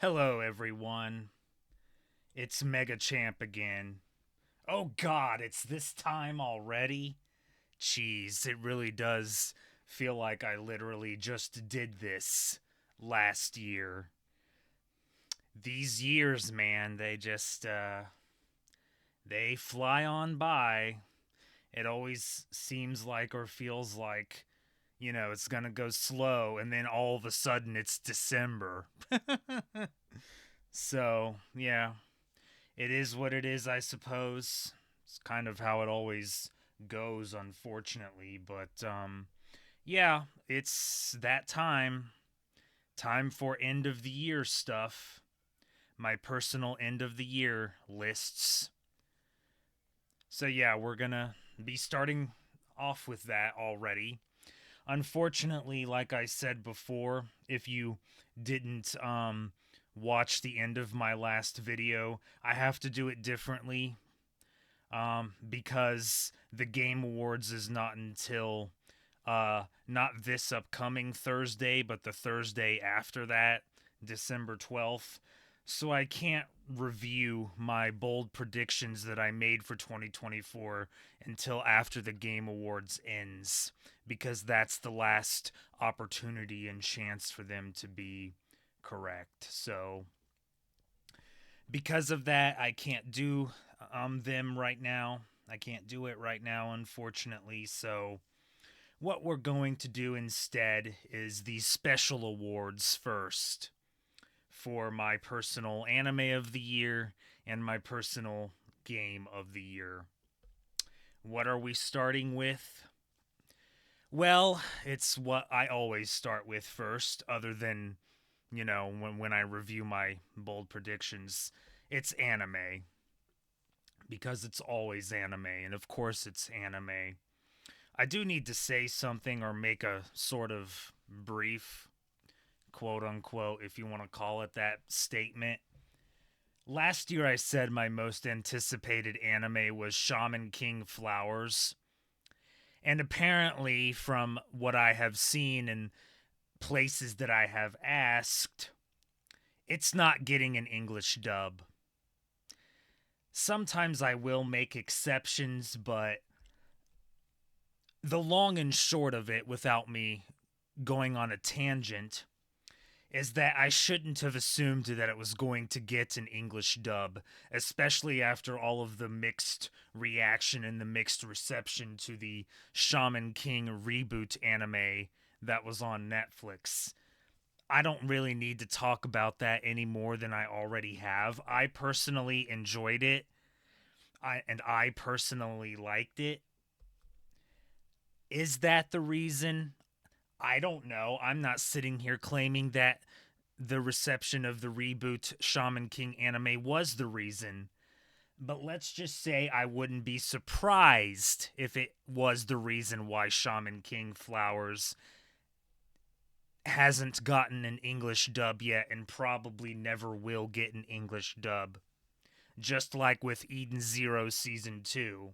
Hello, everyone. It's Mega Champ again. Oh god, it's this time already? Jeez, it really does feel like I literally just did this last year. These years, man, they fly on by. It always seems like or feels like, it's gonna go slow, and then all of a sudden it's December. So, yeah, it is what it is, I suppose. It's kind of how it always goes, unfortunately. But yeah, it's that time. Time for end of the year stuff. My personal end of the year lists. So yeah, we're gonna be starting off with that already. Unfortunately, like I said before, if you didn't watch the end of my last video, I have to do it differently because the Game Awards is not until not this upcoming Thursday, but the Thursday after that, December 12th. So I can't review my bold predictions that I made for 2024 until after the Game Awards ends because that's the last opportunity and chance for them to be correct. So because of that, I can't do them right now. I can't do it right now, unfortunately. So, what we're going to do instead is the special awards first for my personal anime of the year and my personal game of the year. What are we starting with? Well, it's what I always start with first, other than, when I review my bold predictions. It's anime. Because it's always anime, and of course it's anime. I do need to say something or make a sort of brief, quote unquote, if you want to call it that, statement. Last year I said my most anticipated anime was Shaman King Flowers. And apparently, from what I have seen in places that I have asked, it's not getting an English dub. Sometimes I will make exceptions, but the long and short of it, without me going on a tangent, is that I shouldn't have assumed that it was going to get an English dub, especially after all of the mixed reaction and the mixed reception to the Shaman King reboot anime that was on Netflix. I don't really need to talk about that any more than I already have. I personally enjoyed it. I personally liked it. Is that the reason? I don't know. I'm not sitting here claiming that the reception of the reboot Shaman King anime was the reason. But let's just say I wouldn't be surprised if it was the reason why Shaman King Flowers hasn't gotten an English dub yet and probably never will get an English dub. Just like with Eden Zero Season 2.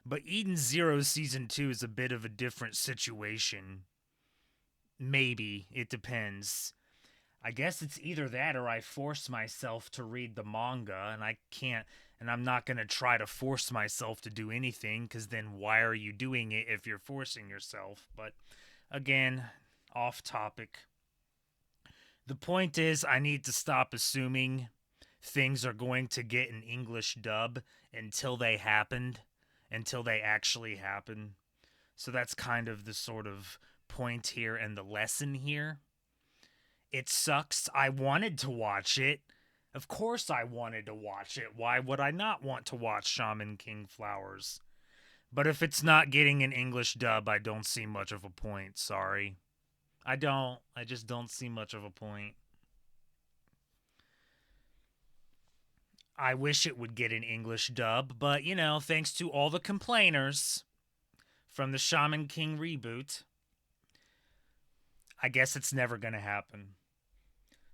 But Eden Zero Season 2 is a bit of a different situation. Maybe. It depends. I guess it's either that or I force myself to read the manga, and I can't, and I'm not going to try to force myself to do anything, because then why are you doing it if you're forcing yourself? But again, off topic. The point is, I need to stop assuming things are going to get an English dub until they happened, until they actually happen. So that's kind of the sort of point here and the lesson here. It sucks. I wanted to watch it. Of course, I wanted to watch it. Why would I not want to watch Shaman King Flowers? But if it's not getting an English dub, I don't see much of a point. Sorry. I don't. I just don't see much of a point. I wish it would get an English dub, but thanks to all the complainers from the Shaman King reboot, I guess it's never going to happen.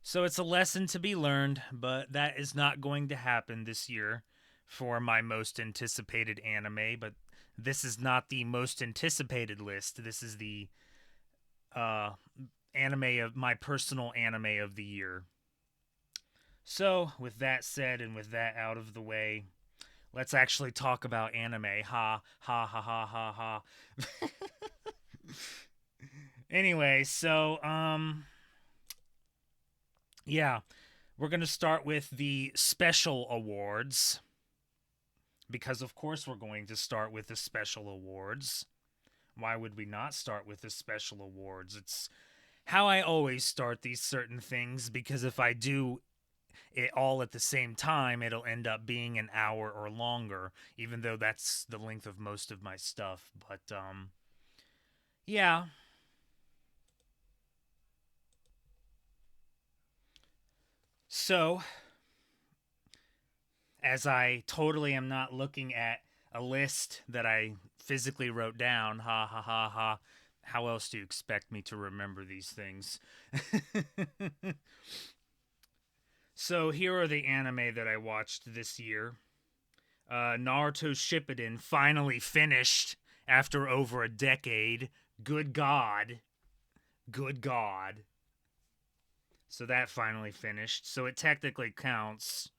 So it's a lesson to be learned, but that is not going to happen this year for my most anticipated anime. But this is not the most anticipated list. This is the uh, anime of my personal anime of the year. So, with that said and with that out of the way, let's actually talk about anime. Ha, ha, ha, ha, ha, ha. Anyway, so, yeah, we're going to start with the special awards. Because, of course, we're going to start with the special awards. Why would we not start with the special awards? It's how I always start these certain things, because if I do it all at the same time, it'll end up being an hour or longer, even though that's the length of most of my stuff. But, yeah. So, as I totally am not looking at a list that I physically wrote down, ha ha ha ha, how else do you expect me to remember these things? So, here are the anime that I watched this year. Naruto Shippuden finally finished after over a decade. Good God. Good God. So that finally finished. So it technically counts.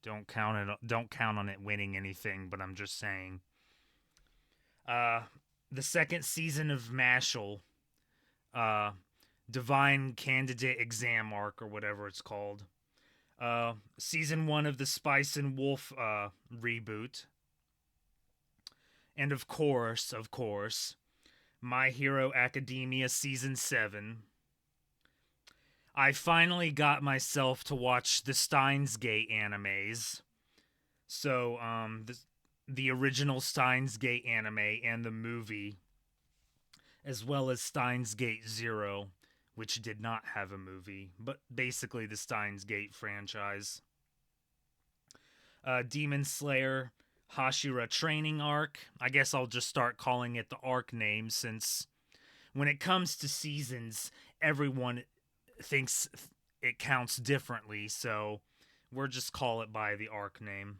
Don't count on it winning anything, but I'm just saying. Uh the second season of Mashal, uh Divine Candidate Exam Arc or whatever it's called. Season 1 of the Spice and Wolf reboot. And of course, My Hero Academia Season 7. I finally got myself to watch the Steins Gate animes. So, the original Steins Gate anime and the movie, as well as Steins Gate Zero, which did not have a movie, but basically the Steins Gate franchise. Demon Slayer Hashira Training Arc. I guess I'll just start calling it the arc name, since when it comes to seasons, everyone thinks it counts differently, so we'll just call it by the arc name.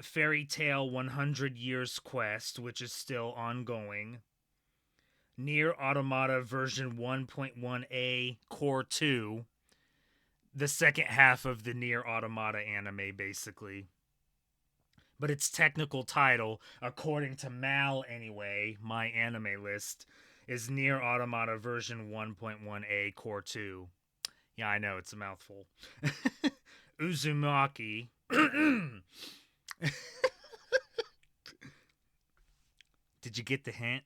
Fairy Tail 100 Years Quest, which is still ongoing. Nier Automata version 1.1a Core 2, the second half of the Nier Automata anime, basically. But its technical title, according to Mal anyway, my anime list, is Nier Automata version 1.1a Core 2. Yeah, I know, it's a mouthful. Uzumaki. Did you get the hint?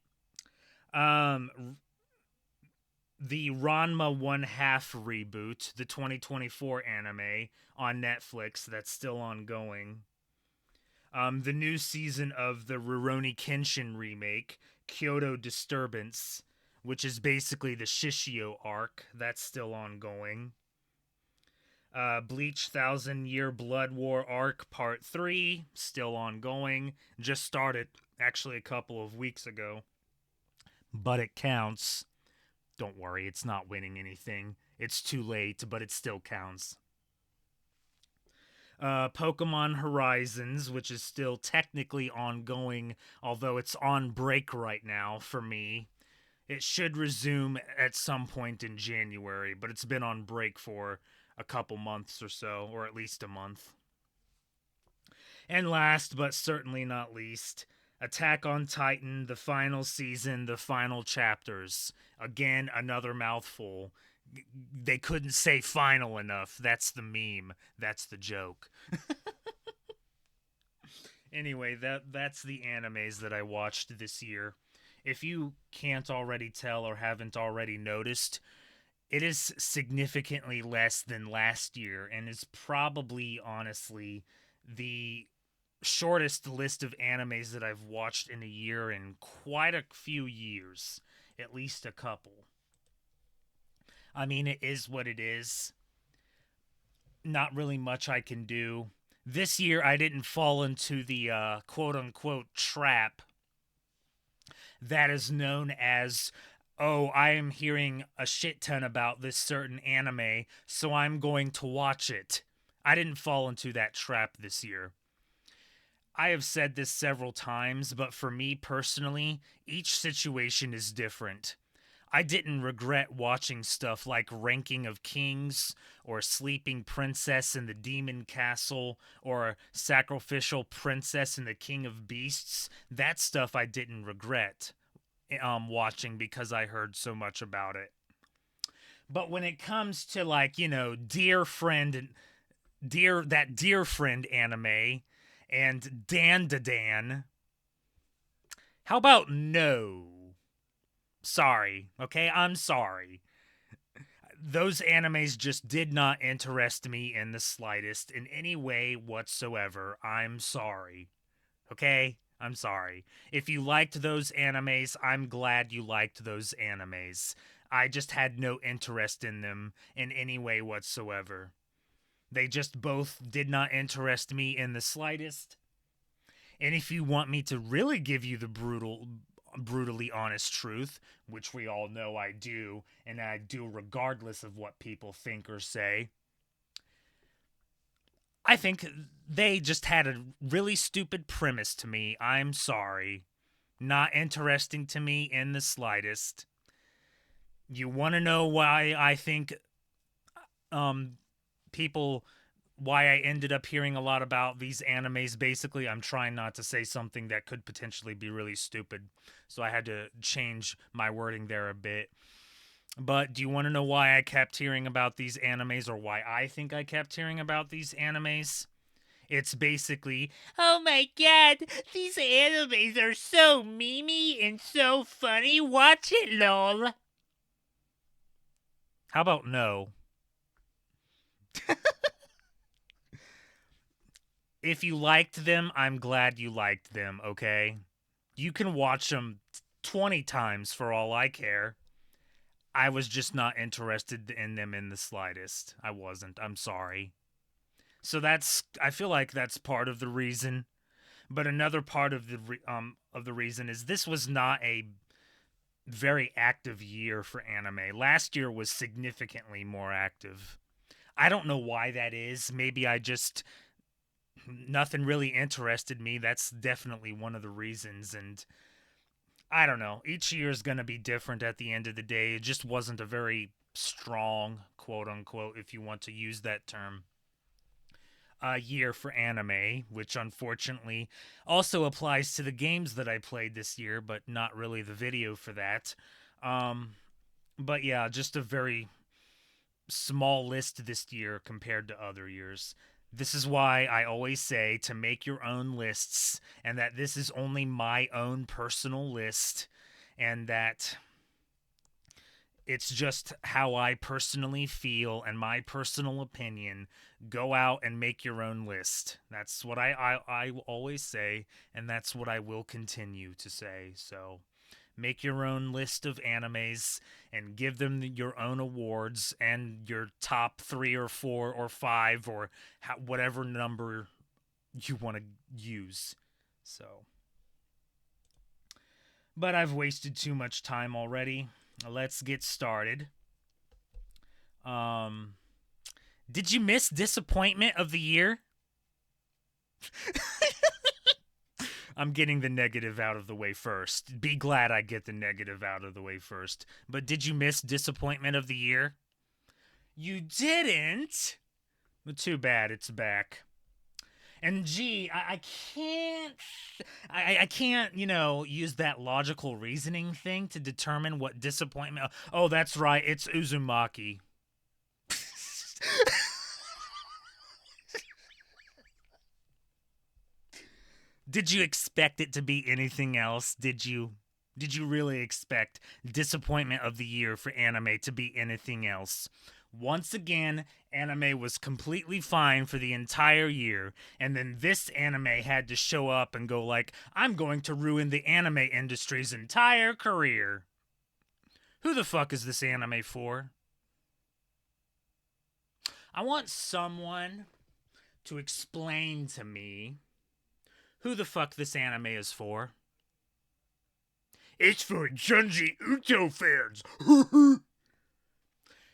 The Ranma One Half reboot, the 2024 anime on Netflix that's still ongoing. The new season of the Rurouni Kenshin remake, Kyoto Disturbance, which is basically the Shishio arc, that's still ongoing. Bleach Thousand Year Blood War arc part 3, still ongoing. Just started actually a couple of weeks ago. But it counts. Don't worry, it's not winning anything. It's too late, but it still counts. Pokemon Horizons, which is still technically ongoing, although it's on break right now for me. It should resume at some point in January, but it's been on break for a couple months or so, or at least a month. And last but certainly not least, Attack on Titan, the final season, the final chapters. Again, another mouthful. They couldn't say final enough. That's the meme. That's the joke. Anyway, that's the animes that I watched this year. If you can't already tell or haven't already noticed, it is significantly less than last year, and is probably, honestly, the shortest list of animes that I've watched in a year in quite a few years. At least a couple. I mean, it is what it is. Not really much I can do. This year, I didn't fall into the quote unquote trap that is known as, oh, I am hearing a shit ton about this certain anime, so I'm going to watch it. I didn't fall into that trap this year. I have said this several times, but for me personally, each situation is different. I didn't regret watching stuff like Ranking of Kings or Sleeping Princess in the Demon Castle or Sacrificial Princess and the King of Beasts. That stuff I didn't regret watching because I heard so much about it. But when it comes to like, Dear Friend and Dear Friend anime and Dan to Dan, how about no? Sorry, okay? I'm sorry. Those animes just did not interest me in the slightest in any way whatsoever. I'm sorry. Okay? I'm sorry. If you liked those animes, I'm glad you liked those animes. I just had no interest in them in any way whatsoever. They just both did not interest me in the slightest. And if you want me to really give you the brutally honest truth, which we all know I do, and I do regardless of what people think or say, I think they just had a really stupid premise to me. I'm sorry. Not interesting to me in the slightest. You want to know why I think people why I ended up hearing a lot about these animes? Basically, I'm trying not to say something that could potentially be really stupid, so I had to change my wording there a bit. But do you want to know why I kept hearing about these animes, or why I think I kept hearing about these animes? It's basically, oh my god, these animes are so memey and so funny. Watch it, lol. How about no? If you liked them, I'm glad you liked them, okay? You can watch them 20 times for all I care. I was just not interested in them in the slightest. I wasn't. I'm sorry. So I feel like that's part of the reason. But another part of the reason is this was not a very active year for anime. Last year was significantly more active. I don't know why that is. Maybe I just nothing really interested me. That's definitely one of the reasons. And I don't know. Each year is going to be different at the end of the day. It just wasn't a very strong, quote unquote, if you want to use that term, year for anime, which unfortunately also applies to the games that I played this year, but not really the video for that. Um, but yeah, just a very small list this year compared to other years. This is why I always say to make your own lists, and that this is only my own personal list, and that it's just how I personally feel and my personal opinion. Go out and make your own list. That's what I always say, and that's what I will continue to say. So make your own list of animes and give them your own awards and your top 3 or 4 or 5 or whatever number you want to use. So, but I've wasted too much time already. Let's get started. Um, did you miss Disappointment of the Year? I'm getting the negative out of the way first. Be glad I get the negative out of the way first. But did you miss Disappointment of the Year? You didn't? Well, too bad, it's back. And gee, I can't, I can't, use that logical reasoning thing to determine what disappointment. Oh, that's right, it's Uzumaki. Did you expect it to be anything else? Did you really expect Disappointment of the Year for anime to be anything else? Once again, anime was completely fine for the entire year, and then this anime had to show up and go like, I'm going to ruin the anime industry's entire career. Who the fuck is this anime for? I want someone to explain to me who the fuck this anime is for. It's for Junji Ito fans.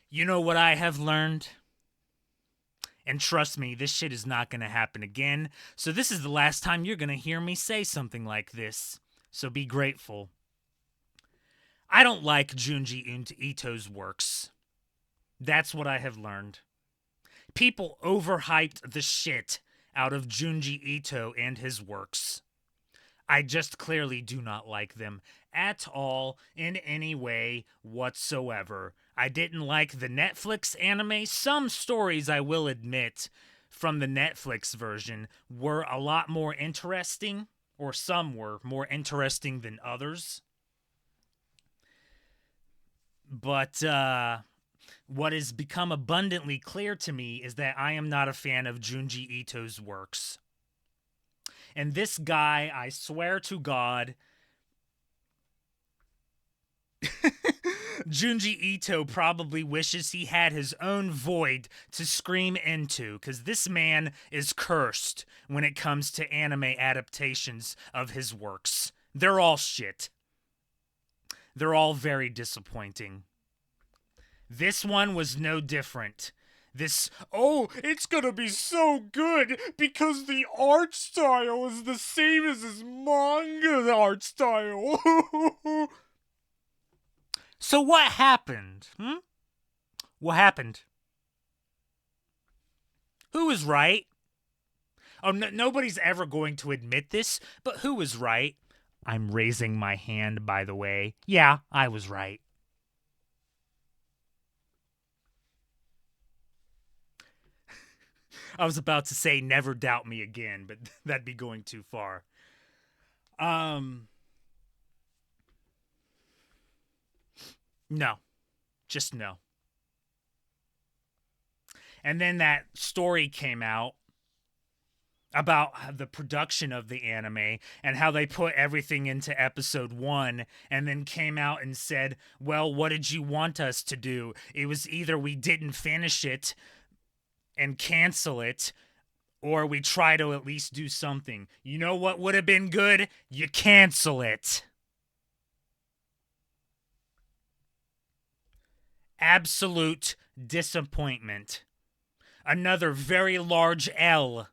You know what I have learned? And trust me, this shit is not going to happen again. So this is the last time you're going to hear me say something like this. So be grateful. I don't like Junji Ito's works. That's what I have learned. People overhyped the shit out of Junji Ito and his works. I just clearly do not like them at all in any way whatsoever. I didn't like the Netflix anime. Some stories, I will admit, from the Netflix version were a lot more interesting, or some were more interesting than others. But what has become abundantly clear to me is that I am not a fan of Junji Ito's works. And this guy, I swear to God, Junji Ito probably wishes he had his own void to scream into, because this man is cursed when it comes to anime adaptations of his works. They're all shit. They're all very disappointing. This one was no different. It's gonna be so good because the art style is the same as his manga art style. So what happened? What happened? Who was right? Oh, nobody's ever going to admit this, but who was right? I'm raising my hand, by the way. Yeah, I was right. I was about to say never doubt me again, but that'd be going too far. No. Just no. And then that story came out about the production of the anime and how they put everything into episode 1 and then came out and said, well, what did you want us to do? It was either we didn't finish it and cancel it, or we try to at least do something. You know what would have been good? You cancel it. Absolute disappointment. Another very large L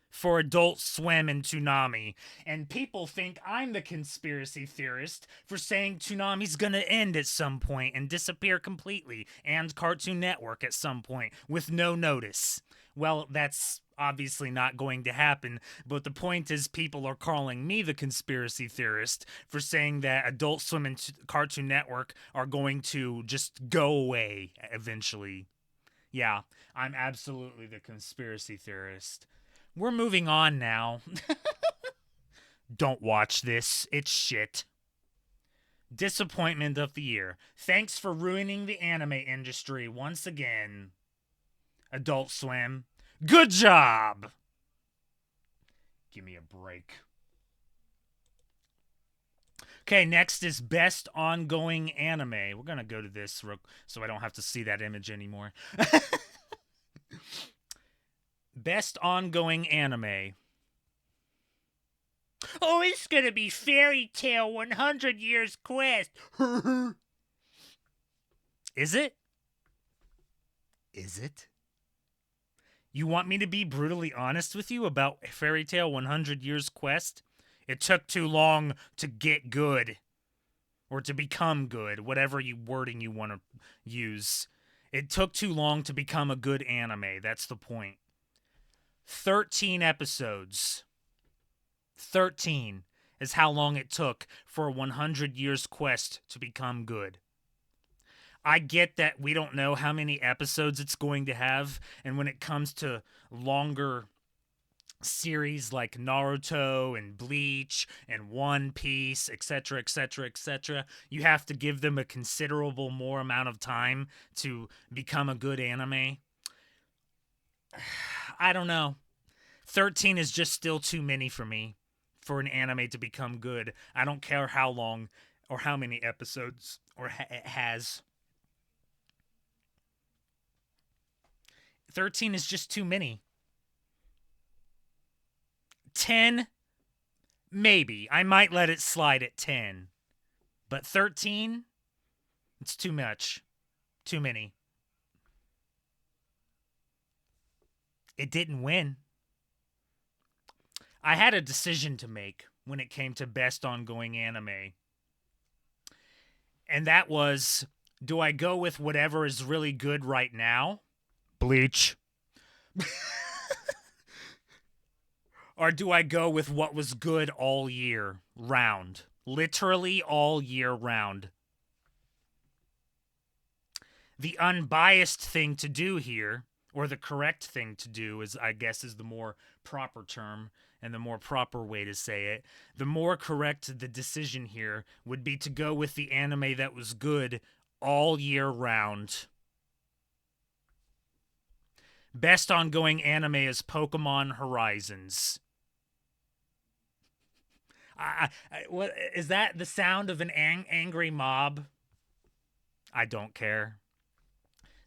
for Adult Swim and Toonami. And people think I'm the conspiracy theorist for saying Toonami's gonna end at some point and disappear completely, and Cartoon Network at some point with no notice. Well, that's obviously not going to happen, but the point is people are calling me the conspiracy theorist for saying that Adult Swim and Cartoon Network are going to just go away eventually. Yeah, I'm absolutely the conspiracy theorist. We're moving on now. Don't watch this. It's shit. Disappointment of the year. Thanks for ruining the anime industry once again. Adult Swim. Good job! Give me a break. Okay, next is Best Ongoing Anime. We're gonna go to this so I don't have to see that image anymore. Best Ongoing Anime. Oh, it's gonna be Fairy Tail 100 Years Quest. Is it? Is it? You want me to be brutally honest with you about Fairy Tail 100 Years Quest? It took too long to get good. Or to become good, whatever wording you want to use. It took too long to become a good anime. That's the point. 13 episodes. 13 is how long it took for a 100 Years Quest to become good. I get that we don't know how many episodes it's going to have, and when it comes to longer series like Naruto and Bleach and One Piece, etc., etc., etc., you have to give them a considerable more amount of time to become a good anime. I don't know. 13 is just still too many for me for an anime to become good. I don't care how long or how many episodes it has. 13 is just too many. 10, maybe. I might let it slide at 10. But 13, it's too much. Too many. It didn't win. I had a decision to make when it came to Best Ongoing Anime. And that was, do I go with whatever is really good right now? Bleach. Or do I go with what was good all year round? Literally all year round. The unbiased thing to do here, or the correct thing to do, is I guess is the more proper term and the more proper way to say it. The more correct the decision here would be to go with the anime that was good all year round. Best ongoing anime is Pokemon Horizons. What is that? The sound of an angry mob? I don't care.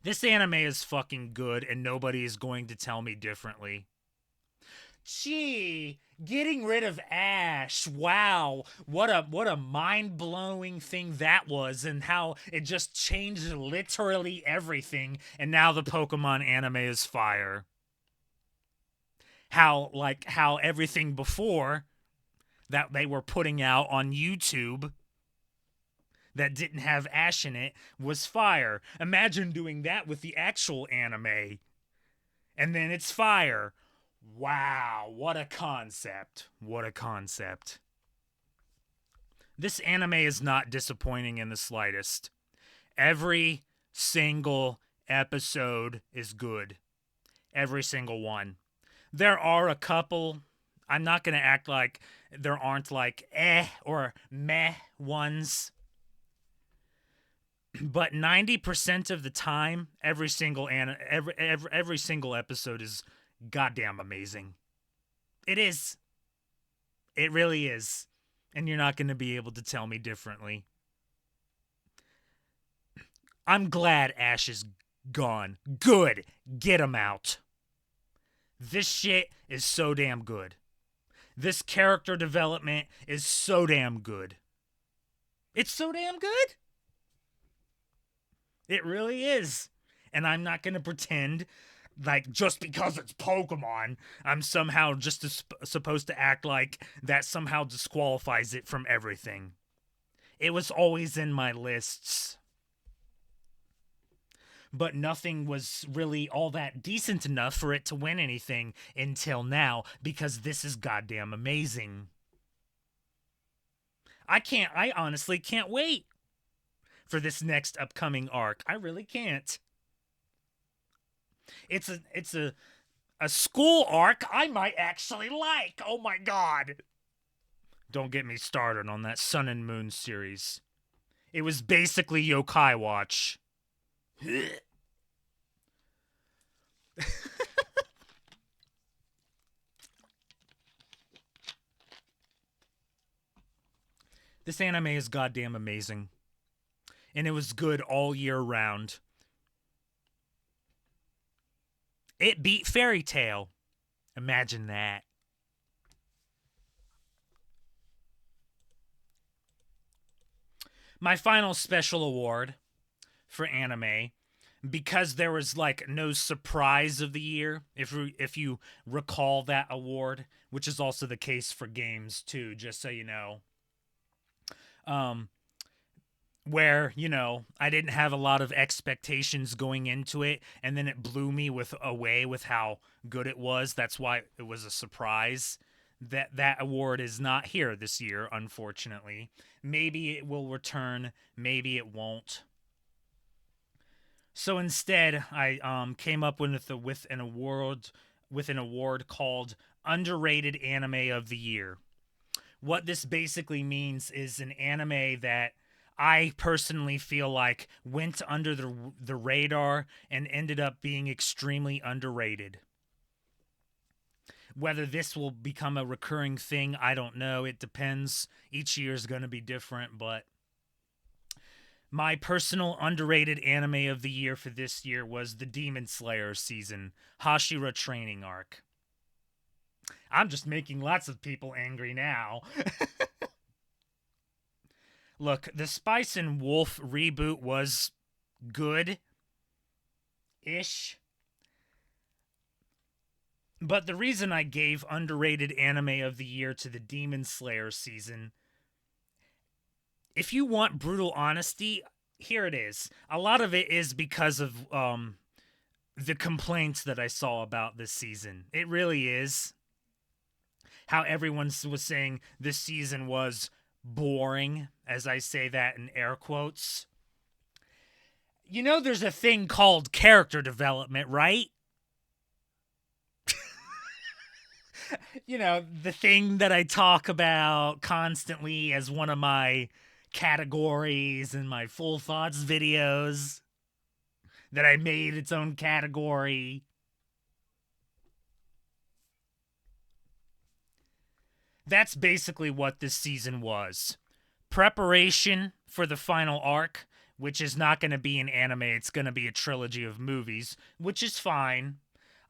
This anime is fucking good, and nobody is going to tell me differently. Gee, getting rid of Ash. Wow, what a mind-blowing thing that was, and how it just changed literally everything. And now the Pokemon anime is fire. How everything before that they were putting out on YouTube that didn't have Ash in it was fire. Imagine doing that with the actual anime. And then it's fire. Wow, what a concept. What a concept. This anime is not disappointing in the slightest. Every single episode is good. Every single one. There are a couple, I'm not going to act like there aren't like or meh ones. But 90% of the time, every single episode is goddamn amazing. It is. It really is. And you're not going to be able to tell me differently. I'm glad Ash is gone. Good. Get him out. This shit is so damn good. This character development is so damn good. It's so damn good. It really is. And I'm not going to pretend like just because it's Pokemon, I'm somehow just supposed to act like that somehow disqualifies it from everything. It was always in my lists. But nothing was really all that decent enough for it to win anything until now, because this is goddamn amazing. I honestly can't wait for this next upcoming arc. I really can't. It's a school arc I might actually like. Oh my god. Don't get me started on that Sun and Moon series. It was basically Yokai Watch. This anime is goddamn amazing. And it was good all year round. It beat Fairy Tail. Imagine that. My final special award for anime, because there was like no surprise of the year, if you recall that award, which is also the case for games too, just so you know. Where, I didn't have a lot of expectations going into it, and then it blew me away with how good it was. That's why it was a surprise. That award is not here this year, unfortunately. Maybe it will return, maybe it won't. So instead, I came up with an award called Underrated Anime of the Year. What this basically means is an anime that I personally feel like went under the radar and ended up being extremely underrated. Whether this will become a recurring thing, I don't know. It depends. Each year is going to be different, but my personal underrated anime of the year for this year was the Demon Slayer season, Hashira Training Arc. I'm just making lots of people angry now. Look, the Spice and Wolf reboot was good-ish. But the reason I gave underrated anime of the year to the Demon Slayer season if you want brutal honesty, here it is. A lot of it is because of the complaints that I saw about this season. It really is. How everyone was saying this season was boring, as I say that in air quotes. You know, there's a thing called character development, right? You know, the thing that I talk about constantly as one of my categories in my full thoughts videos that I made its own category. That's basically what this season was. Preparation for the final arc, which is not going to be an anime, it's going to be a trilogy of movies, which is fine.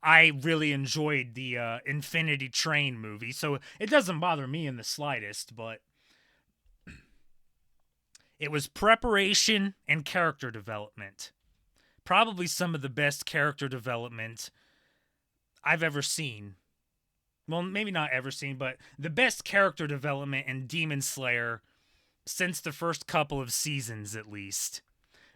I really enjoyed the Infinity Train movie, so it doesn't bother me in the slightest, but it was preparation and character development. Probably some of the best character development I've ever seen. Well, maybe not ever seen, but the best character development in Demon Slayer since the first couple of seasons, at least,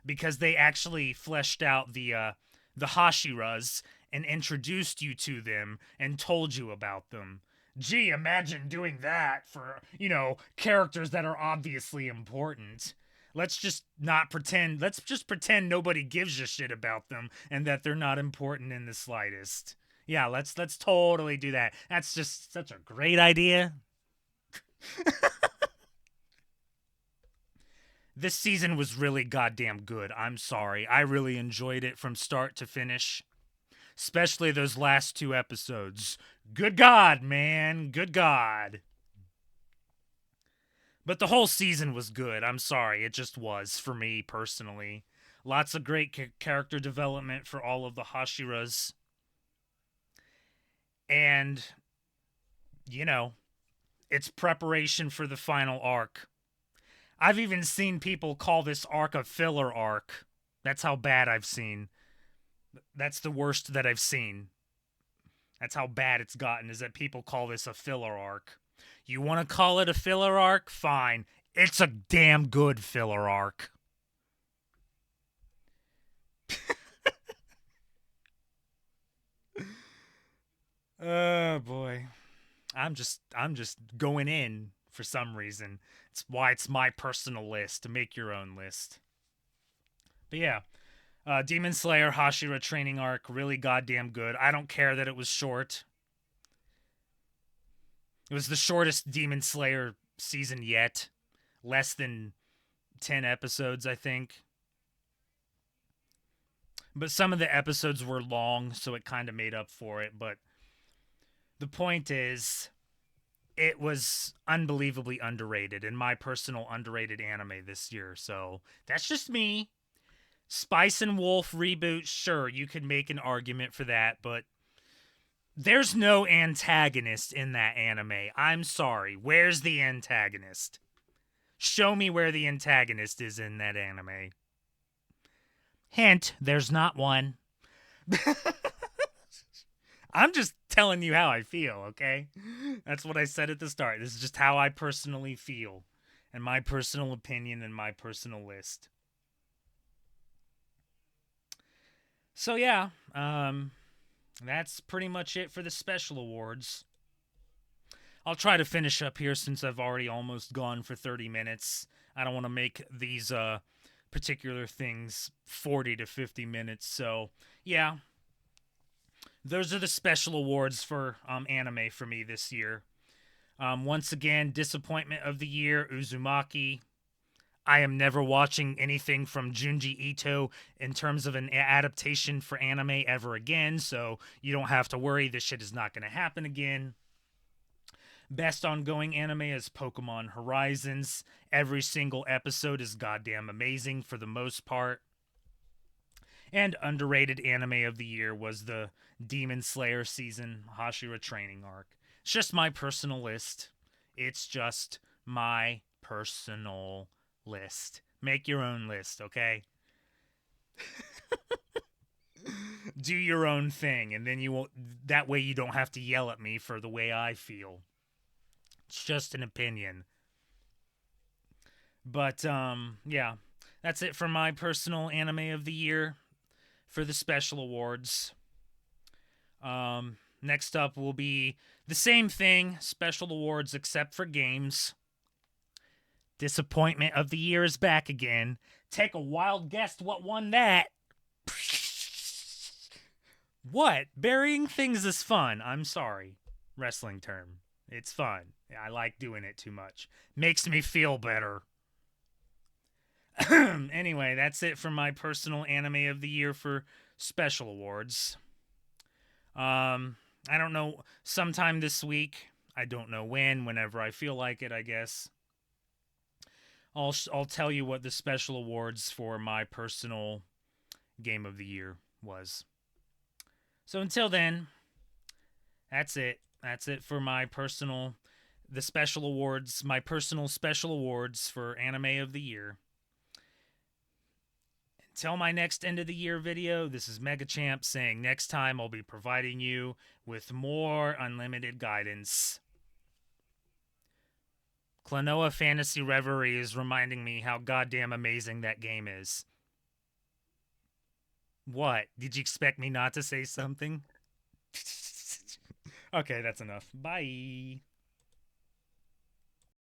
because they actually fleshed out the Hashiras and introduced you to them and told you about them. Gee, imagine doing that for, characters that are obviously important. Let's just not pretend. Let's just pretend nobody gives a shit about them and that they're not important in the slightest. Yeah, let's totally do that. That's just such a great idea. This season was really goddamn good. I'm sorry. I really enjoyed it from start to finish, especially those last two episodes. Good God, man. Good God. But the whole season was good. I'm sorry. It just was for me personally. Lots of great character development for all of the Hashiras. And, you know, it's preparation for the final arc. I've even seen people call this arc a filler arc. That's how bad I've seen. That's the worst that I've seen. That's how bad it's gotten, is that people call this a filler arc. You want to call it a filler arc? Fine. It's a damn good filler arc. Oh boy. I'm just going in for some reason. It's why it's my personal list. To make your own list. But yeah, Demon Slayer Hashira training arc, really goddamn good. I don't care that it was short. It was the shortest Demon Slayer season yet. Less than 10 episodes, I think. But some of the episodes were long, so it kind of made up for it. But the point is, it was unbelievably underrated, in my personal underrated anime this year. So that's just me. Spice and Wolf reboot, sure, you could make an argument for that, but there's no antagonist in that anime. I'm sorry. Where's the antagonist? Show me where the antagonist is in that anime. Hint, there's not one. I'm just telling you how I feel, okay? That's what I said at the start. This is just how I personally feel, and my personal opinion and my personal list. So yeah, that's pretty much it for the special awards. I'll try to finish up here since I've already almost gone for 30 minutes. I don't want to make these particular things 40 to 50 minutes. So, yeah. Those are the special awards for anime for me this year. Once again, disappointment of the year, Uzumaki. I am never watching anything from Junji Ito in terms of an adaptation for anime ever again, so you don't have to worry, this shit is not going to happen again. Best ongoing anime is Pokemon Horizons. Every single episode is goddamn amazing for the most part. And underrated anime of the year was the Demon Slayer season Hashira training arc. It's just my personal list. It's just my personal list. Make your own list, okay? Do your own thing, and then you won't. That way, you don't have to yell at me for the way I feel. It's just an opinion. But yeah, that's it for my personal anime of the year for the special awards. Next up will be the same thing, special awards except for games. Disappointment of the year is back again. Take a wild guess what won that. What? Burying things is fun. I'm sorry. Wrestling term. It's fun. I like doing it too much. Makes me feel better. Anyway, that's it for my personal anime of the year for special awards. I don't know, sometime this week. I don't know when, whenever I feel like it, I guess. I'll tell you what the special awards for my personal game of the year was. So until then, that's it. That's it for my personal special awards, my personal special awards for anime of the year. Until my next end of the year video, this is MegaChamp saying next time I'll be providing you with more unlimited guidance. Klonoa Fantasy Reverie is reminding me how goddamn amazing that game is. What? Did you expect me not to say something? Okay, that's enough. Bye.